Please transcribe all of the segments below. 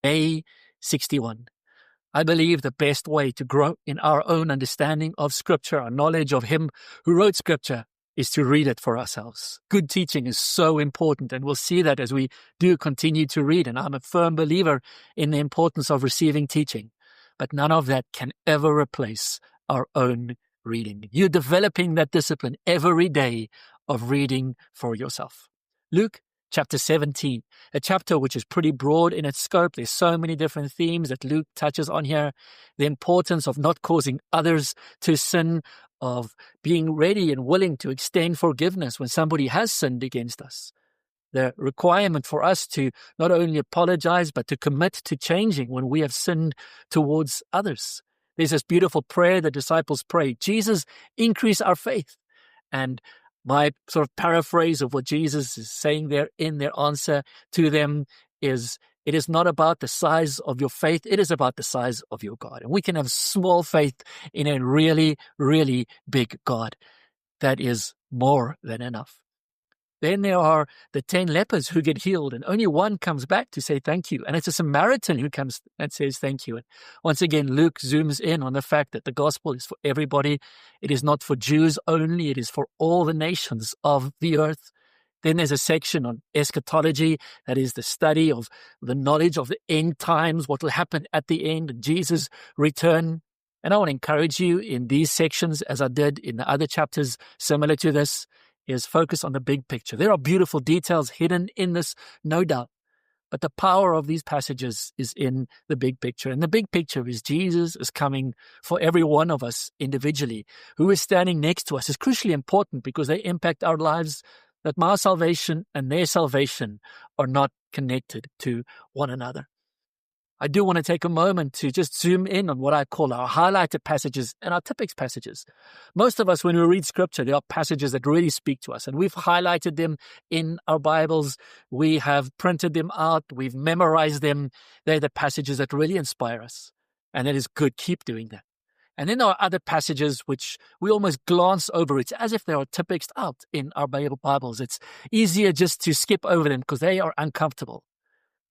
Day 61. I believe the best way to grow in our own understanding of Scripture, our knowledge of Him who wrote Scripture, is to read it for ourselves. Good teaching is so important, and we'll see that as we do continue to read. And I'm a firm believer in the importance of receiving teaching. But none of that can ever replace our own reading. You're developing that discipline every day of reading for yourself. Luke chapter 17, a chapter which is pretty broad in its scope. There's so many different themes that Luke touches on here. The importance of not causing others to sin, of being ready and willing to extend forgiveness when somebody has sinned against us. The requirement for us to not only apologize, but to commit to changing when we have sinned towards others. There's this beautiful prayer the disciples prayed, Jesus, increase our faith. And my sort of paraphrase of what Jesus is saying there in their answer to them is, it is not about the size of your faith, it is about the size of your God. And we can have small faith in a really, really big God that is more than enough. Then there are the 10 lepers who get healed, and only one comes back to say thank you. And it's a Samaritan who comes and says thank you. And once again, Luke zooms in on the fact that the gospel is for everybody. It is not for Jews only. It is for all the nations of the earth. Then there's a section on eschatology, that is the study of the knowledge of the end times, what will happen at the end, Jesus' return. And I want to encourage you in these sections, as I did in the other chapters similar to this, is focus on the big picture. There are beautiful details hidden in this, no doubt. But the power of these passages is in the big picture. And the big picture is Jesus is coming for every one of us individually. Who is standing next to us is crucially important because they impact our lives, that my salvation and their salvation are not connected to one another. I do want to take a moment to just zoom in on what I call our highlighted passages and our typics passages. Most of us, when we read Scripture, there are passages that really speak to us, and we've highlighted them in our Bibles. We have printed them out. We've memorized them. They're the passages that really inspire us, and that is good. Keep doing that. And then there are other passages which we almost glance over. It's as if they are typics out in our Bibles. It's easier just to skip over them because they are uncomfortable.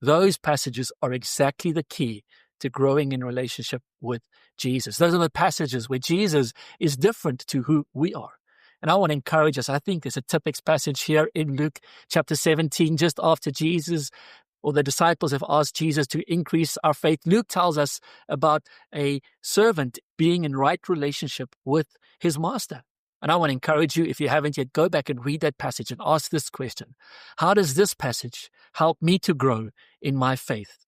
Those passages are exactly the key to growing in relationship with Jesus. Those are the passages where Jesus is different to who we are. And I want to encourage us. I think there's a typics passage here in Luke chapter 17, just after Jesus or the disciples have asked Jesus to increase our faith. Luke tells us about a servant being in right relationship with his master. And I want to encourage you, if you haven't yet, go back and read that passage and ask this question. How does this passage help me to grow in my faith